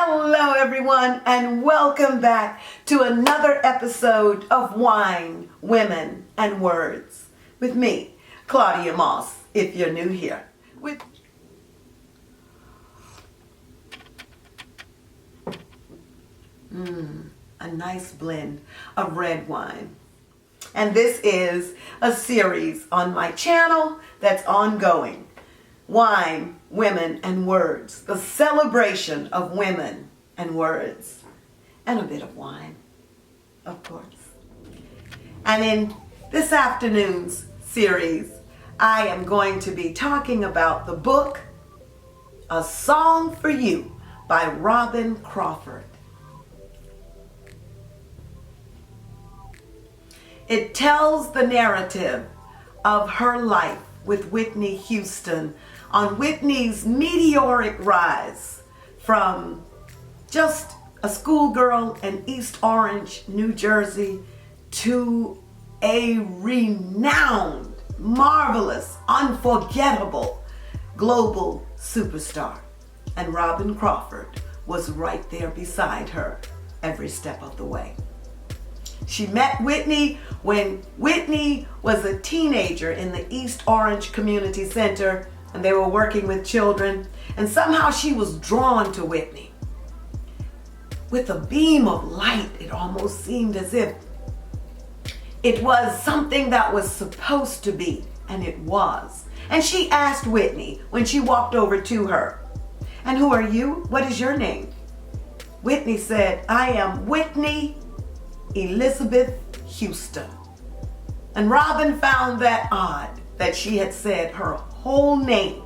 Hello everyone, and welcome back to another episode of Wine, Women, and Words with me, Claudia Moss, if you're new here. With a nice blend of red wine. And this is a series on my channel that's ongoing. Wine, Women, and Words. The celebration of women and words. And a bit of wine, of course. And in this afternoon's series, I am going to be talking about the book, A Song for You by Robyn Crawford. It tells the narrative of her life with Whitney Houston on Whitney's meteoric rise from just a schoolgirl in East Orange, New Jersey, to a renowned, marvelous, unforgettable global superstar. And Robyn Crawford was right there beside her every step of the way. She met Whitney when Whitney was a teenager in the East Orange Community Center, and they were working with children, and somehow she was drawn to Whitney. With a beam of light, it almost seemed as if it was something that was supposed to be, and it was. And she asked Whitney when she walked over to her, "And who are you? What is your name?" Whitney said, "I am Whitney Elizabeth Houston." And Robyn found that odd that she had said her whole name.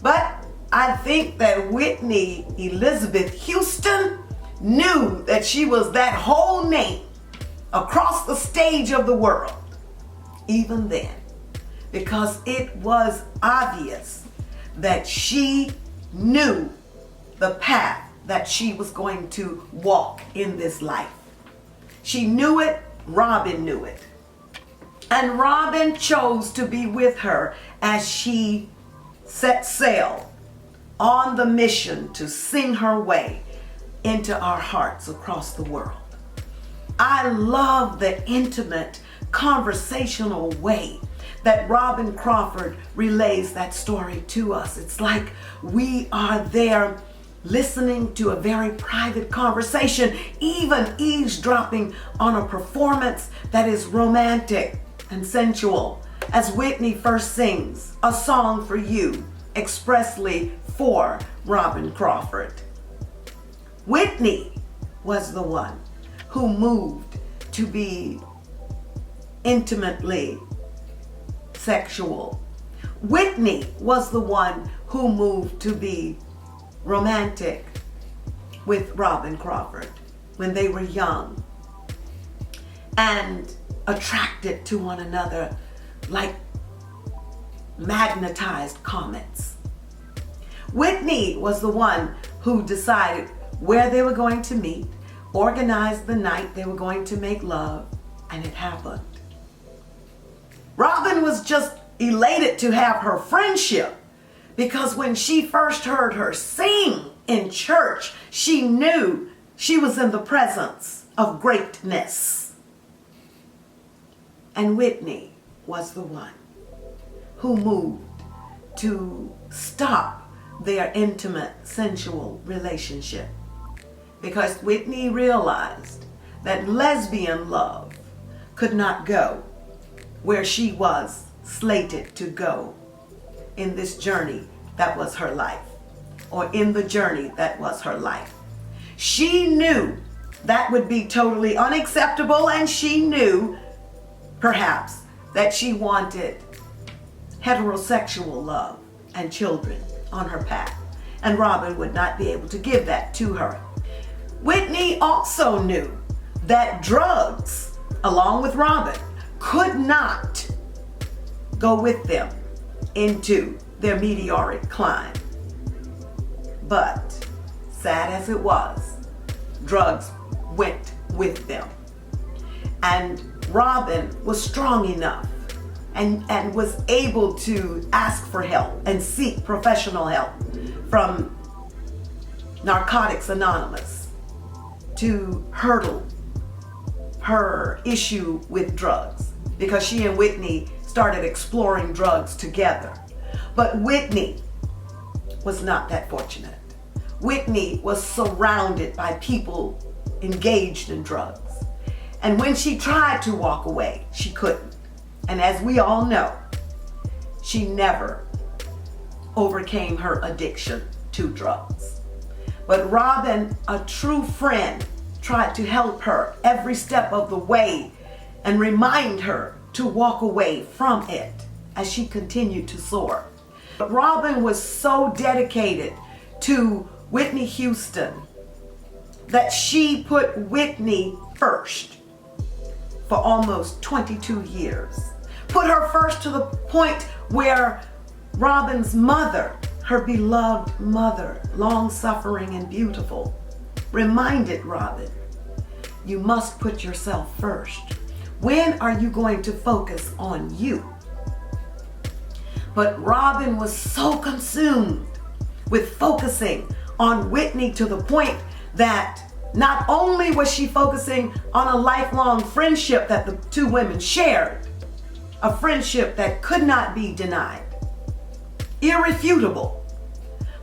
But I think that Whitney Elizabeth Houston knew that she was that whole name across the stage of the world, even then, because it was obvious that she knew the path that she was going to walk in this life. She knew it, Robyn knew it. And Robyn chose to be with her as she set sail on the mission to sing her way into our hearts across the world. I love the intimate, conversational way that Robyn Crawford relays that story to us. It's like we are there listening to a very private conversation, even eavesdropping on a performance that is romantic and sensual, as Whitney first sings A Song for You, expressly for Robyn Crawford. Whitney was the one who moved to be intimately sexual. Whitney was the one who moved to be romantic with Robyn Crawford when they were young and attracted to one another like magnetized comets. Whitney was the one who decided where they were going to meet, organized the night they were going to make love, and it happened. Robyn was just elated to have her friendship, because when she first heard her sing in church, she knew she was in the presence of greatness. And Whitney was the one who moved to stop their intimate, sensual relationship, because Whitney realized that lesbian love could not go where she was slated to go in this journey that was her life, or in the journey that was her life. She knew that would be totally unacceptable, and she knew perhaps that she wanted heterosexual love and children on her path, and Robyn would not be able to give that to her. Whitney also knew that drugs, along with Robyn, could not go with them into their meteoric climb. But sad as it was, drugs went with them. And Robyn was strong enough and was able to ask for help and seek professional help from Narcotics Anonymous to hurdle her issue with drugs, because she and Whitney started exploring drugs together. But Whitney was not that fortunate. Whitney was surrounded by people engaged in drugs. And when she tried to walk away, she couldn't. And as we all know, she never overcame her addiction to drugs. But Robyn, a true friend, tried to help her every step of the way and remind her to walk away from it as she continued to soar. But Robyn was so dedicated to Whitney Houston that she put Whitney first for almost 22 years. Put her first to the point where Robyn's mother, her beloved mother, long-suffering and beautiful, reminded Robyn, you must put yourself first. When are you going to focus on you? But Robyn was so consumed with focusing on Whitney to the point that not only was she focusing on a lifelong friendship that the two women shared, a friendship that could not be denied, irrefutable,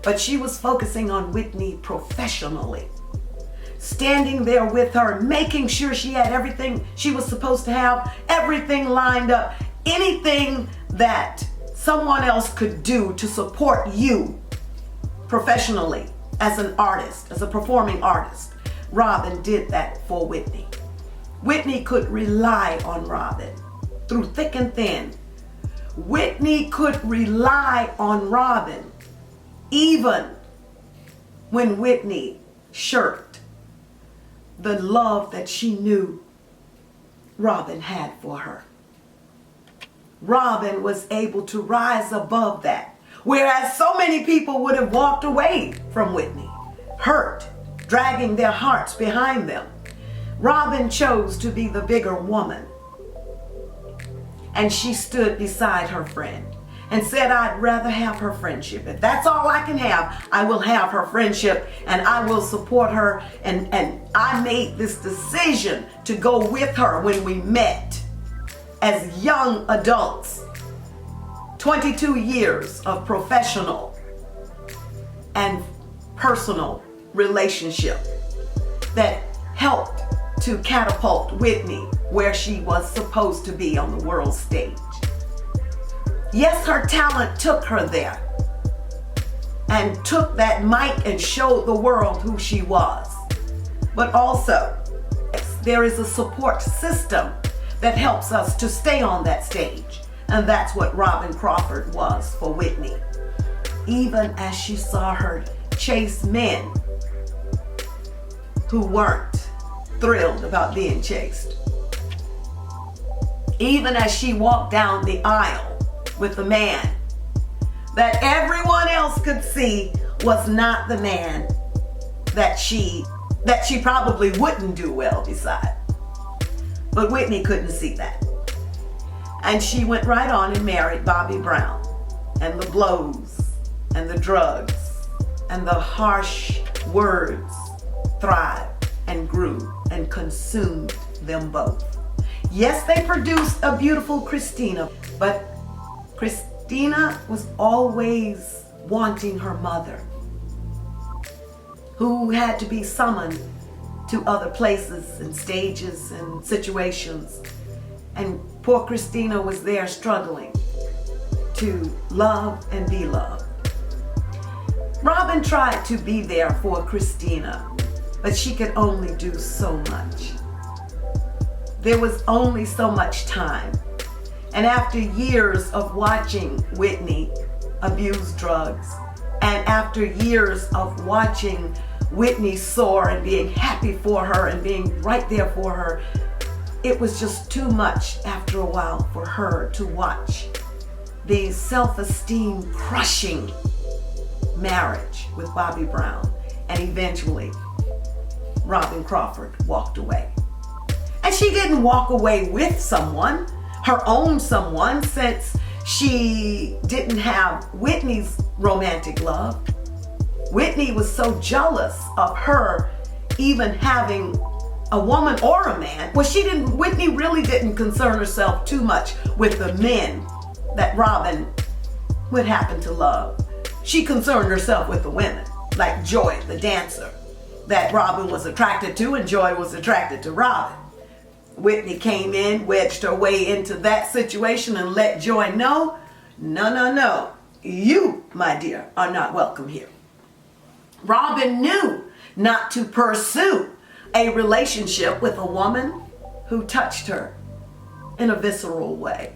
but she was focusing on Whitney professionally, standing there with her, making sure she had everything she was supposed to have, everything lined up, anything that someone else could do to support you professionally as an artist, as a performing artist. Robyn did that for Whitney. Whitney could rely on Robyn through thick and thin. Whitney could rely on Robyn even when Whitney shirked the love that she knew Robyn had for her. Robyn was able to rise above that, whereas so many people would have walked away from Whitney, hurt, dragging their hearts behind them. Robyn chose to be the bigger woman, and she stood beside her friend and said, I'd rather have her friendship. If that's all I can have, I will have her friendship and I will support her. And I made this decision to go with her when we met as young adults. 22 years of professional and personal relationship that helped to catapult Whitney where she was supposed to be on the world stage. Yes, her talent took her there and took that mic and showed the world who she was. But also, there is a support system that helps us to stay on that stage. And that's what Robyn Crawford was for Whitney. Even as she saw her chase men who weren't thrilled about being chased. Even as she walked down the aisle with a man that everyone else could see was not the man that she probably wouldn't do well beside. But Whitney couldn't see that. And she went right on and married Bobby Brown. And the blows and the drugs and the harsh words thrived and grew and consumed them both. Yes, they produced a beautiful Christina, but Christina was always wanting her mother, who had to be summoned to other places and stages and situations. And poor Christina was there struggling to love and be loved. Robyn tried to be there for Christina, but she could only do so much. There was only so much time. And after years of watching Whitney abuse drugs, and after years of watching Whitney soar and being happy for her and being right there for her, it was just too much after a while for her to watch the self-esteem crushing marriage with Bobby Brown. And eventually, Robyn Crawford walked away. And she didn't walk away with someone, her own someone, since she didn't have Whitney's romantic love. Whitney was so jealous of her even having a woman or a man. Well, Whitney really didn't concern herself too much with the men that Robyn would happen to love. She concerned herself with the women, like Joy, the dancer, that Robyn was attracted to, and Joy was attracted to Robyn. Whitney came in, wedged her way into that situation, and let Joy know, no, you, my dear, are not welcome here. Robyn knew not to pursue a relationship with a woman who touched her in a visceral way.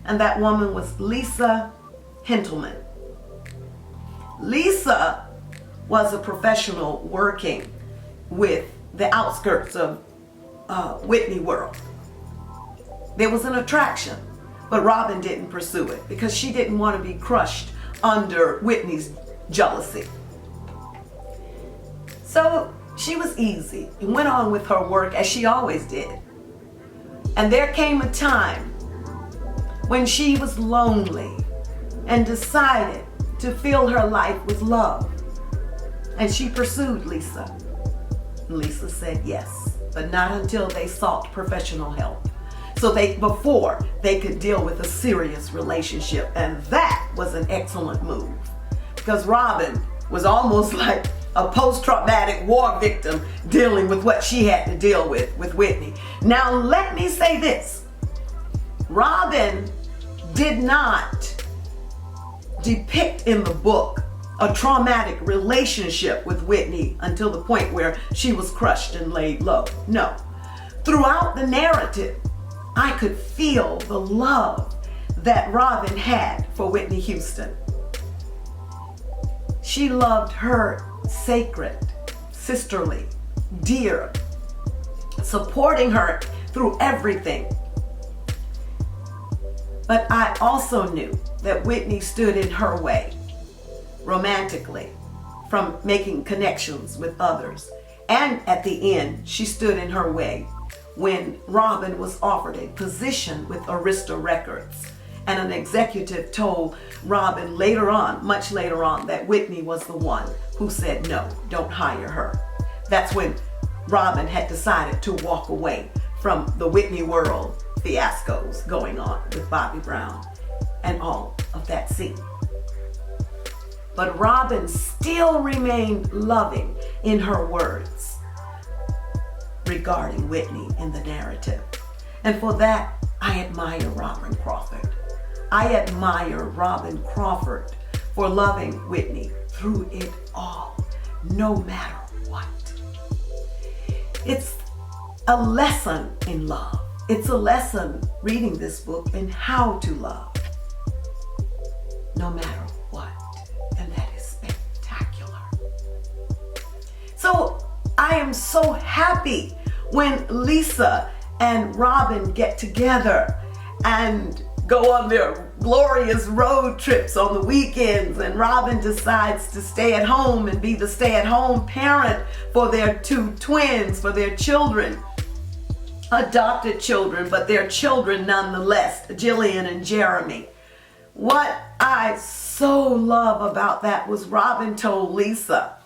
And that woman was Lisa Hentelman. Lisa was a professional working with the outskirts of Whitney world. There was an attraction, but Robyn didn't pursue it because she didn't want to be crushed under Whitney's jealousy. So she was easy and went on with her work as she always did. And there came a time when she was lonely and decided to fill her life with love. And she pursued Lisa. Lisa said yes, but not until they sought professional help. Before they could deal with a serious relationship. And that was an excellent move, because Robyn was almost like a post-traumatic war victim dealing with what she had to deal with Whitney. Now, let me say this. Robyn did not depict in the book a traumatic relationship with Whitney until the point where she was crushed and laid low. No. Throughout the narrative, I could feel the love that Robyn had for Whitney Houston. She loved her sacred, sisterly, dear, supporting her through everything. But I also knew that Whitney stood in her way romantically from making connections with others. And at the end, she stood in her way when Robyn was offered a position with Arista Records. And an executive told Robyn later on, much later on, that Whitney was the one who said, no, don't hire her. That's when Robyn had decided to walk away from the Whitney world fiascos going on with Bobby Brown and all of that scene. But Robyn still remained loving in her words regarding Whitney in the narrative. And for that, I admire Robyn Crawford. I admire Robyn Crawford for loving Whitney through it all, no matter what. It's a lesson in love. It's a lesson reading this book in how to love, no matter what. And that is spectacular. So I am so happy when Lisa and Robyn get together and go on their glorious road trips on the weekends, and Robyn decides to stay at home and be the stay-at-home parent for their two twins, for their children, adopted children, but their children nonetheless, Jillian and Jeremy. What I so love about that was Robyn told Lisa,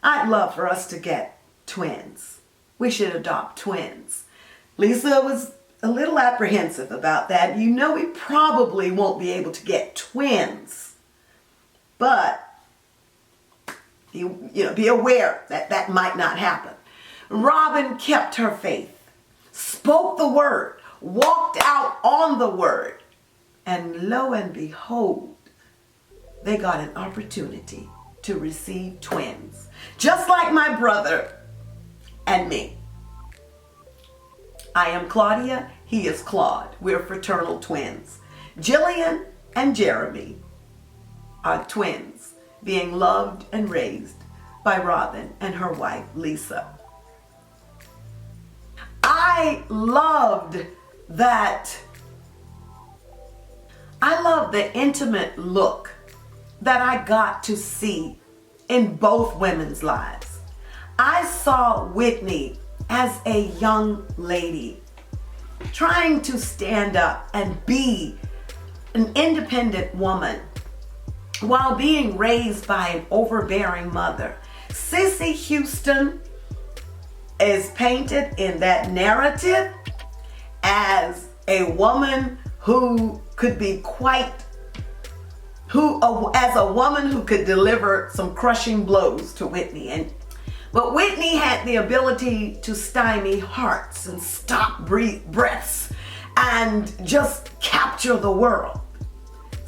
I'd love for us to get twins. We should adopt twins. Lisa was a little apprehensive about that. You know, we probably won't be able to get twins, but be aware that that might not happen. Robyn kept her faith, spoke the word, walked out on the word, and lo and behold, they got an opportunity to receive twins, just like my brother and me. I am Claudia, he is Claude. We're fraternal twins. Jillian and Jeremy are twins, being loved and raised by Robyn and her wife, Lisa. I loved that. I loved the intimate look that I got to see in both women's lives. I saw Whitney as a young lady trying to stand up and be an independent woman while being raised by an overbearing mother. Whitney Houston is painted in that narrative as a woman who could be as a woman who could deliver some crushing blows to Whitney. But Whitney had the ability to stymie hearts and stop breaths and just capture the world.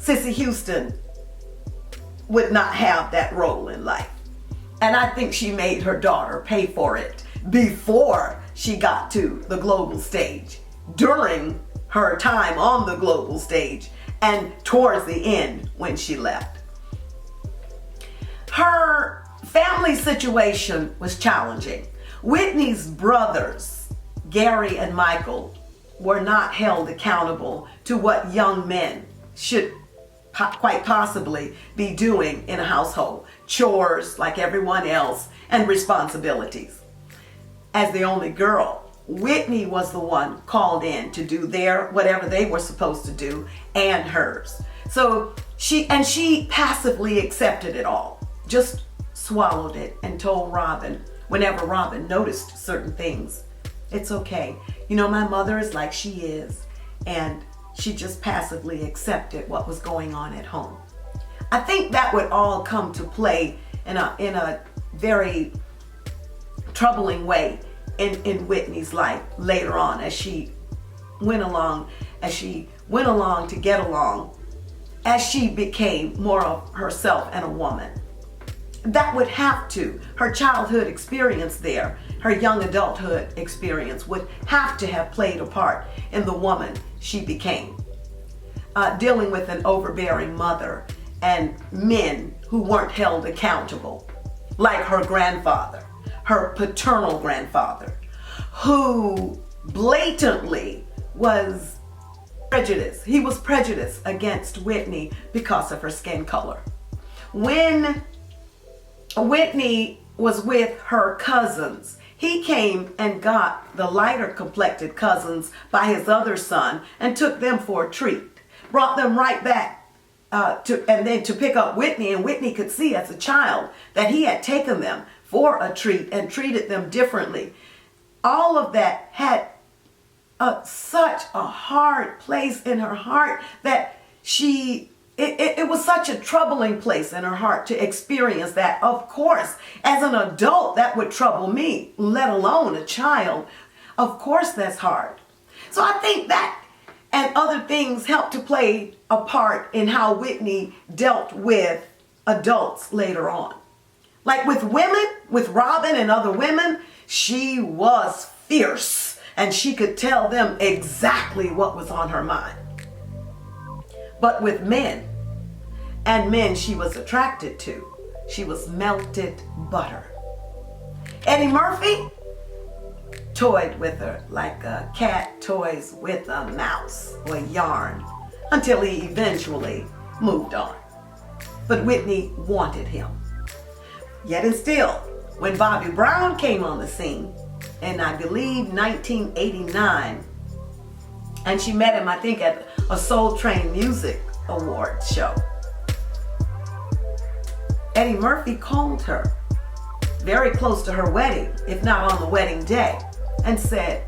Whitney Houston would not have that role in life. And I think she made her daughter pay for it before she got to the global stage, during her time on the global stage, and towards the end when she left. Her family situation was challenging. Whitney's brothers, Gary and Michael, were not held accountable to what young men should quite possibly be doing in a household. Chores like everyone else, and responsibilities. As the only girl, Whitney was the one called in to do whatever they were supposed to do, and hers. So she passively accepted it all, just swallowed it, and told Robyn, whenever Robyn noticed certain things, it's okay. My mother is like she is, and she just passively accepted what was going on at home. I think that would all come to play in a very troubling way in Whitney's life later on, as she went along to get along, as she became more of herself and a woman. That would have to, her childhood experience there, her young adulthood experience would have to have played a part in the woman she became. Dealing with an overbearing mother and men who weren't held accountable, like her grandfather, her paternal grandfather, who blatantly was prejudiced. He was prejudiced against Whitney because of her skin color. When Whitney was with her cousins, he came and got the lighter complected cousins by his other son and took them for a treat. Brought them right back to pick up Whitney, and Whitney could see as a child that he had taken them for a treat and treated them differently. All of that had such a hard place in her heart that it was such a troubling place in her heart to experience that. Of course, as an adult, that would trouble me, let alone a child. Of course, that's hard. So I think that and other things helped to play a part in how Whitney dealt with adults later on. Like with women, with Robyn and other women, she was fierce and she could tell them exactly what was on her mind. But with men, and men she was attracted to, she was melted butter. Eddie Murphy toyed with her like a cat toys with a mouse or yarn, until he eventually moved on. But Whitney wanted him. Yet and still, when Bobby Brown came on the scene in, I believe, 1989, and she met him, I think, at a Soul Train Music Awards show, Eddie Murphy called her very close to her wedding, if not on the wedding day, and said,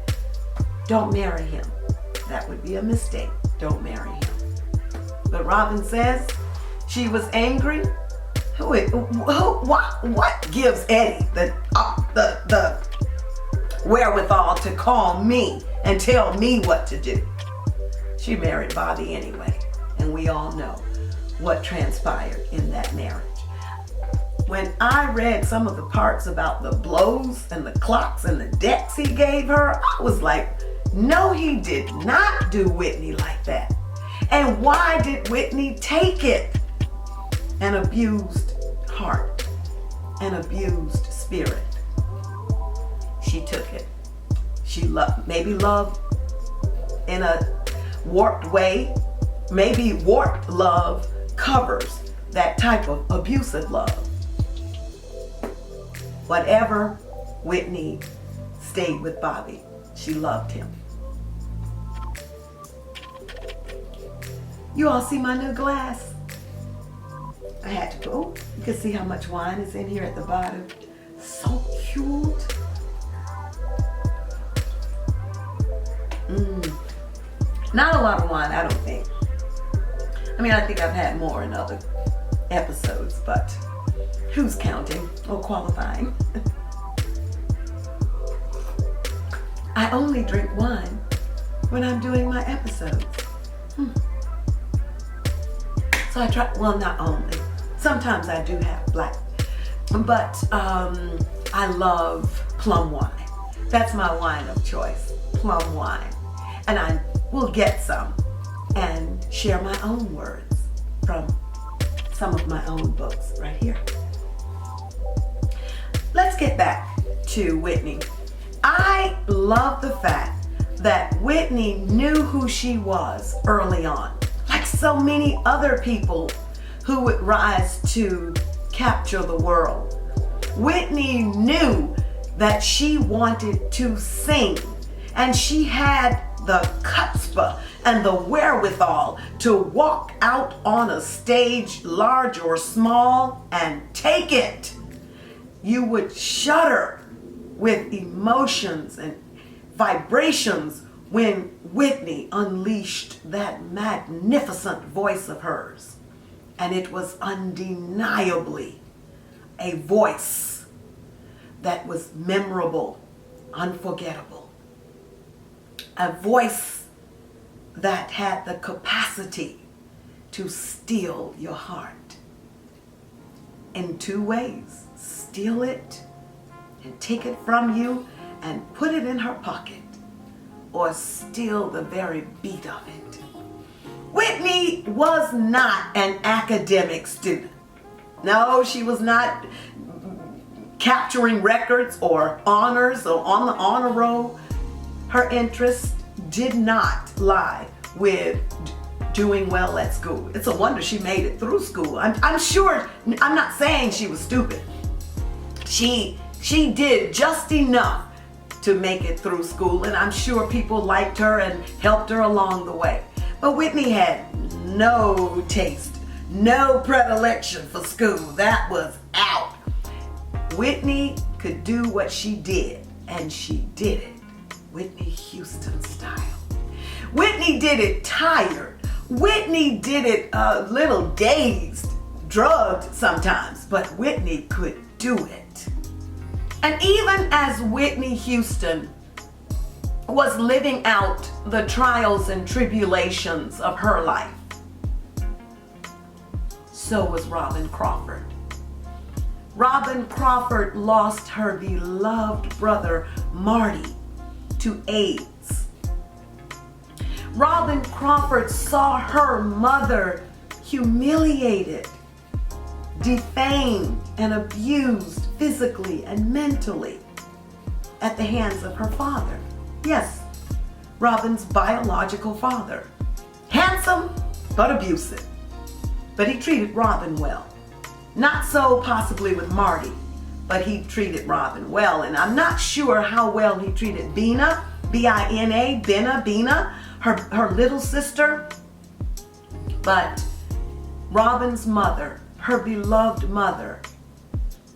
"Don't marry him. That would be a mistake. Don't marry him." But Robyn says she was angry. What gives Eddie the wherewithal to call me and tell me what to do? She married Bobby anyway, and we all know what transpired in that marriage. When I read some of the parts about the blows and the clocks and the decks he gave her, I was like, no, he did not do Whitney like that. And why did Whitney take it? An abused heart, an abused spirit. She took it. She maybe loved in a warped way. Maybe warped love covers that type of abusive love. Whatever, Whitney stayed with Bobby. She loved him. You all see my new glass? I had to put, oh, you can see how much wine is in here at the bottom. So cute. Not a lot of wine, I don't think. I mean, I think I've had more in other episodes, but who's counting or qualifying? I only drink wine when I'm doing my episodes. So I try, well, not only. Sometimes I do have black, but I love plum wine. That's my wine of choice, plum wine. And I will get some and share my own words from some of my own books right here. Let's get back to Whitney. I love the fact that Whitney knew who she was early on, like so many other people who would rise to capture the world. Whitney knew that she wanted to sing, and she had the chutzpah and the wherewithal to walk out on a stage, large or small, and take it. You would shudder with emotions and vibrations when Whitney unleashed that magnificent voice of hers. And it was undeniably a voice that was memorable, unforgettable. A voice that had the capacity to steal your heart in two ways. Steal it and take it from you and put it in her pocket, or steal the very beat of it. Whitney was not an academic student. No, she was not capturing records or honors or on the honor roll. Her interest did not lie with doing well at school. It's a wonder she made it through school. I'm sure, I'm not saying she was stupid. She did just enough to make it through school, and I'm sure people liked her and helped her along the way. But Whitney had no taste, no predilection for school. That was out. Whitney could do what she did, and she did it Whitney Houston style. Whitney did it tired. Whitney did it a little dazed, drugged sometimes, but Whitney could do it. And even as Whitney Houston was living out the trials and tribulations of her life, so was Robyn Crawford. Robyn Crawford lost her beloved brother Marty to AIDS. Robyn Crawford saw her mother humiliated, defamed, and abused physically and mentally at the hands of her father. Yes, Robyn's biological father. Handsome, but abusive. But he treated Robyn well. Not so possibly with Marty, but he treated Robyn well. And I'm not sure how well he treated Bina, B-I-N-A, Bina, her little sister. But Robyn's mother, her beloved mother,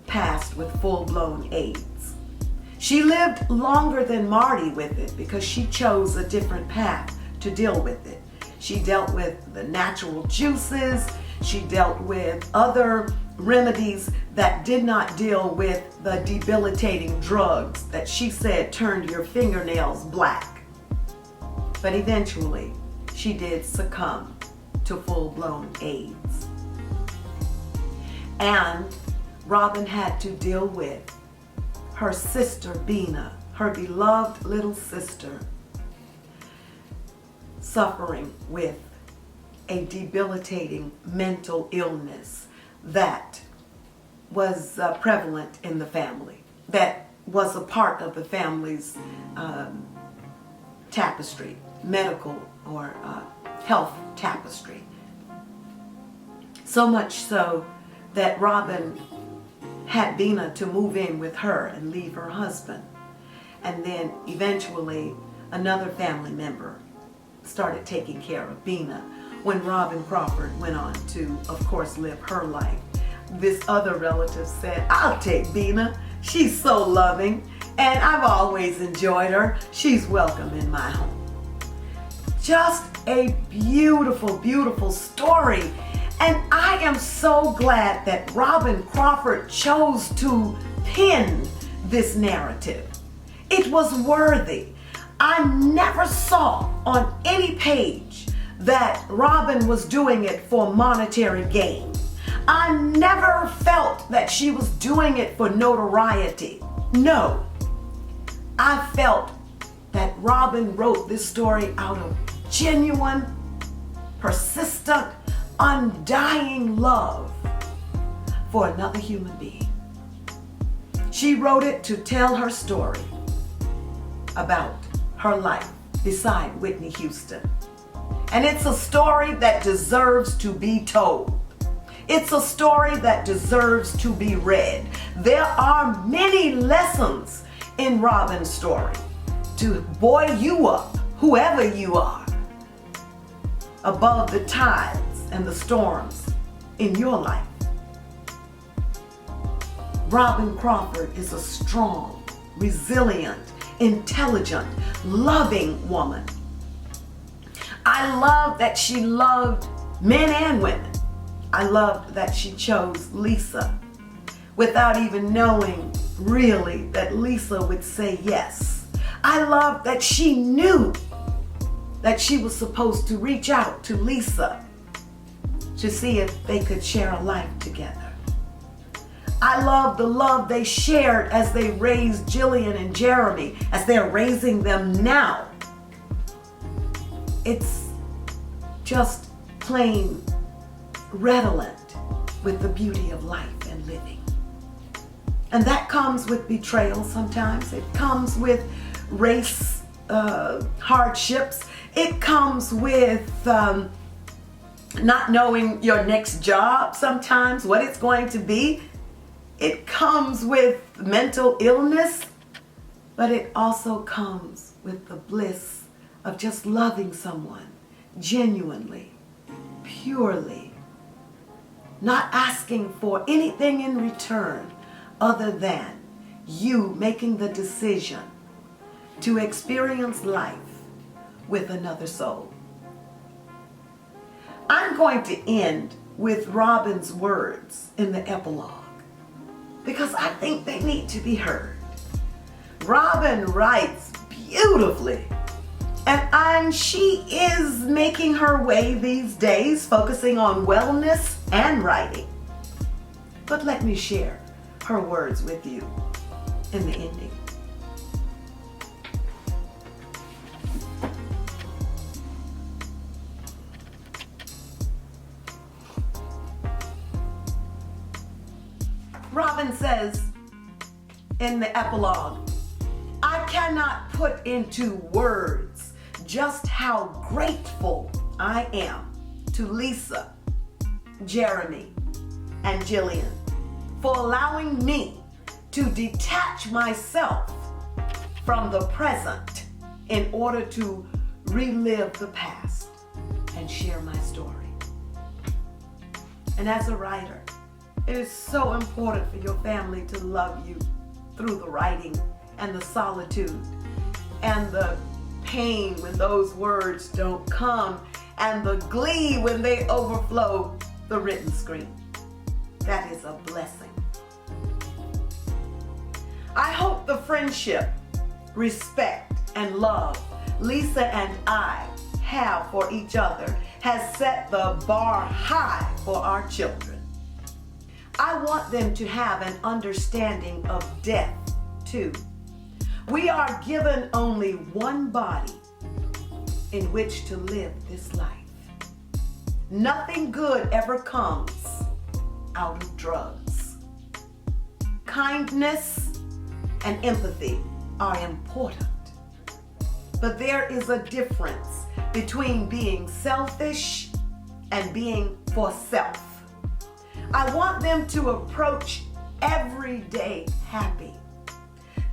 passed with full-blown AIDS. She lived longer than Marty with it because she chose a different path to deal with it. She dealt with the natural juices. She dealt with other remedies that did not deal with the debilitating drugs that she said turned your fingernails black. But eventually, she did succumb to full-blown AIDS. And Robyn had to deal with her sister Bina, her beloved little sister, suffering with a debilitating mental illness that was prevalent in the family, that was a part of the family's tapestry, medical or health tapestry. So much so that Robyn had Bina to move in with her and leave her husband. And then eventually another family member started taking care of Bina, when Robyn Crawford went on to, of course, live her life. This other relative said, "I'll take Bina. She's so loving, and I've always enjoyed her. She's welcome in my home." Just a beautiful, beautiful story. And I am so glad that Robyn Crawford chose to pen this narrative. It was worthy. I never saw on any page that Robyn was doing it for monetary gain. I never felt that she was doing it for notoriety. No, I felt that Robyn wrote this story out of genuine, persistent, undying love for another human being. She wrote it to tell her story about her life beside Whitney Houston. And it's a story that deserves to be told. It's a story that deserves to be read. There are many lessons in Robyn's story to buoy you up, whoever you are, above the tides and the storms in your life. Robyn Crawford is a strong, resilient, intelligent, loving woman. I love that she loved men and women. I loved that she chose Lisa without even knowing really that Lisa would say yes. I love that she knew that she was supposed to reach out to Lisa to see if they could share a life together. I love the love they shared as they raised Jillian and Jeremy, as they're raising them now. It's just plain redolent with the beauty of life and living. And that comes with betrayal sometimes. It comes with race hardships. It comes with not knowing your next job sometimes, what it's going to be. It comes with mental illness, but it also comes with the bliss of just loving someone genuinely, purely, not asking for anything in return other than you making the decision to experience life with another soul. I'm going to end with Robyn's words in the epilogue because I think they need to be heard. Robyn writes beautifully, and she is making her way these days, focusing on wellness and writing. But let me share her words with you in the ending. Robyn says in the epilogue, "I cannot put into words just how grateful I am to Lisa, Jeremy, and Jillian for allowing me to detach myself from the present in order to relive the past and share my story." And as a writer, it is so important for your family to love you through the writing and the solitude and the pain when those words don't come and the glee when they overflow the written screen. That is a blessing. I hope the friendship, respect, and love Lisa and I have for each other has set the bar high for our children. I want them to have an understanding of death, too. We are given only one body in which to live this life. Nothing good ever comes out of drugs. Kindness and empathy are important, but there is a difference between being selfish and being for self. I want them to approach every day happy,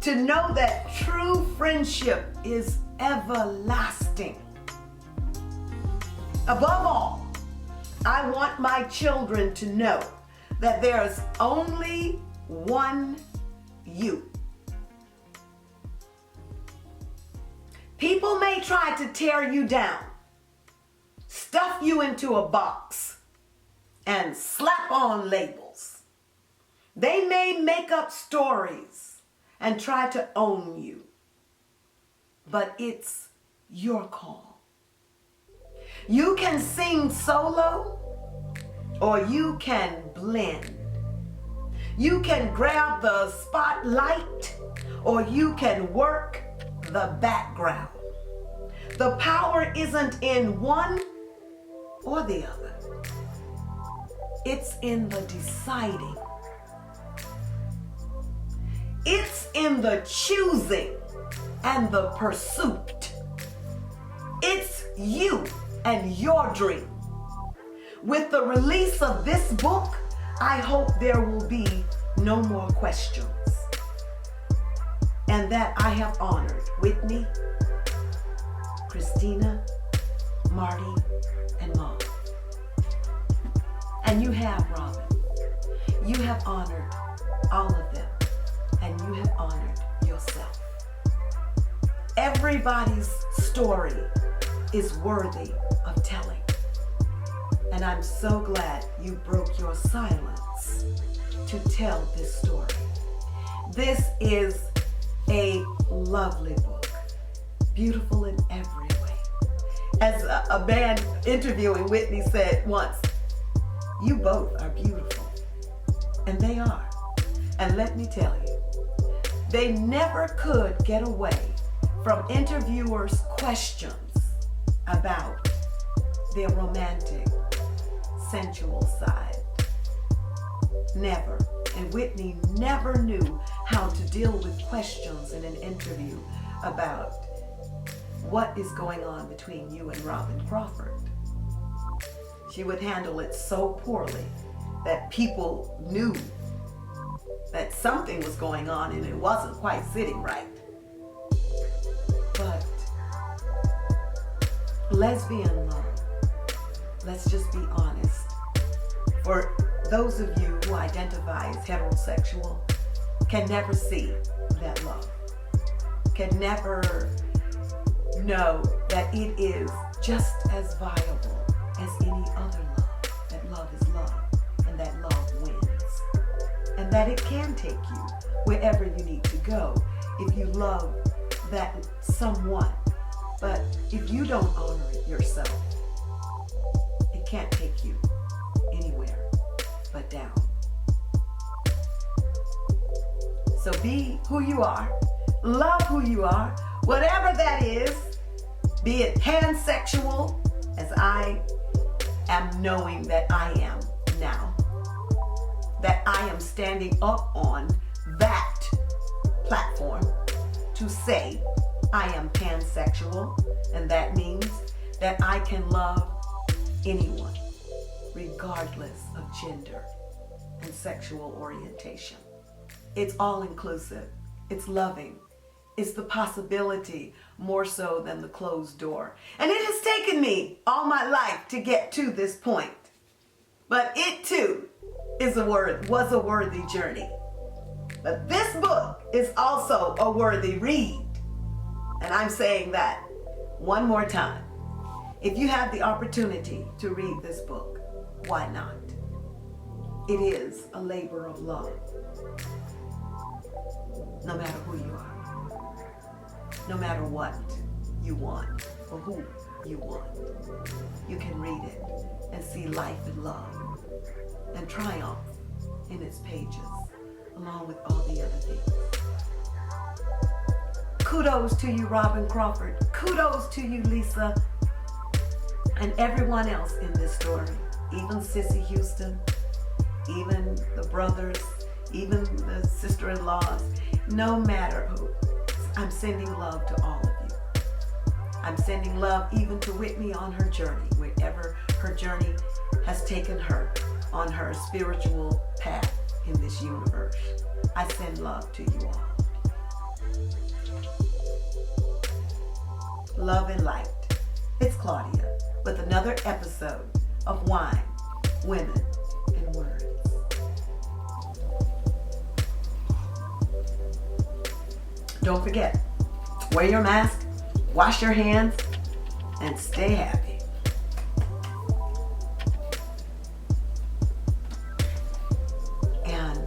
to know that true friendship is everlasting. Above all, I want my children to know that there's only one you. People may try to tear you down, stuff you into a box, and slap on labels. They may make up stories and try to own you, but it's your call. You can sing solo or you can blend. You can grab the spotlight or you can work the background. The power isn't in one or the other. It's in the deciding. It's in the choosing and the pursuit. It's you and your dream. With the release of this book, I hope there will be no more questions. And that I have honored Whitney, Christina, Marty, and Mom. And you have, Robyn. You have honored all of them. And you have honored yourself. Everybody's story is worthy of telling. And I'm so glad you broke your silence to tell this story. This is a lovely book, beautiful in every way. As a man interviewing Whitney said once, you both are beautiful. And they are. And let me tell you, they never could get away from interviewers' questions about their romantic, sensual side. Never. And Whitney never knew how to deal with questions in an interview about what is going on between you and Robyn Crawford. She would handle it so poorly that people knew that something was going on and it wasn't quite sitting right. But lesbian love, let's just be honest. For those of you who identify as heterosexual, can never see that love, can never know that it is just as viable as any other love, that love is love, and that love wins, and that it can take you wherever you need to go if you love that someone. But if you don't honor it yourself, it can't take you anywhere but down. So be who you are, love who you are, whatever that is, be it pansexual, as I am knowing that I am now, that I am standing up on that platform to say I am pansexual, and that means that I can love anyone, regardless of gender and sexual orientation. It's all inclusive. It's loving. It's the possibility more so than the closed door. And it has taken me all my life to get to this point. But it too was a worthy journey. But this book is also a worthy read. And I'm saying that one more time. If you have the opportunity to read this book, why not? It is a labor of love. No matter who you are, no matter what you want or who you want, you can read it and see life and love and triumph in its pages, along with all the other things. Kudos to you, Robyn Crawford. Kudos to you, Lisa, and everyone else in this story, even Sissy Houston, even the brothers, even the sister-in-laws. No matter who, I'm sending love to all of you. I'm sending love even to Whitney on her journey, wherever her journey has taken her on her spiritual path in this universe. I send love to you all. Love and light. It's Claudia with another episode of Wine women in words. Don't forget, wear your mask, wash your hands, and stay happy. And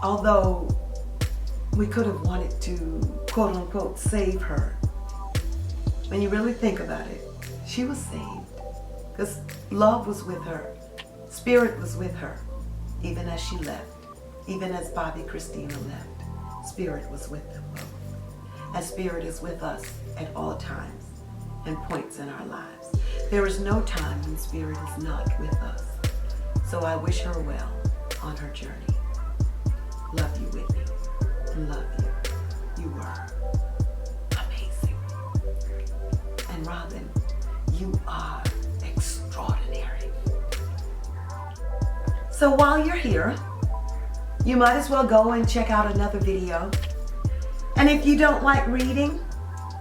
although we could have wanted to, quote unquote, save her, when you really think about it, she was saved. Because love was with her. Spirit was with her, even as she left. Even as Bobby Christina left, Spirit was with them both. And Spirit is with us at all times and points in our lives. There is no time when Spirit is not with us. So I wish her well on her journey. Love you, Whitney. And love you. You were amazing. And Robyn, you are extraordinary. So while you're here, you might as well go and check out another video. And if you don't like reading,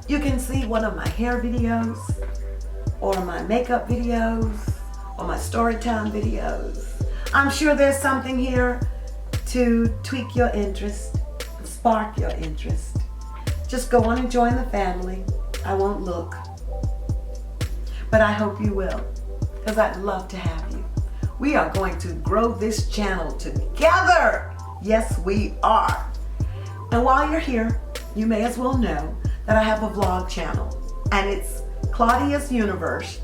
you can see one of my hair videos, or my makeup videos, or my story time videos. I'm sure there's something here to tweak your interest, spark your interest. Just go on and join the family. I won't look. But I hope you will, because I'd love to have you. We are going to grow this channel together. Yes, we are. And while you're here, you may as well know that I have a vlog channel, and it's Claudia's Universe,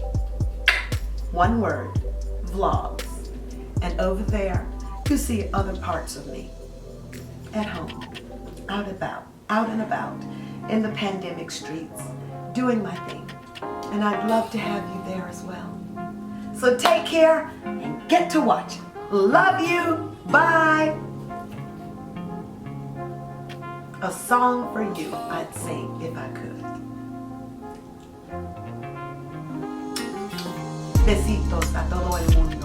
one word, vlogs. And over there, you see other parts of me at home, out and about in the pandemic streets, doing my thing. And I'd love to have you there as well. So take care and get to watching. Love you. Bye. A song for you I'd sing if I could. Besitos a todo el mundo.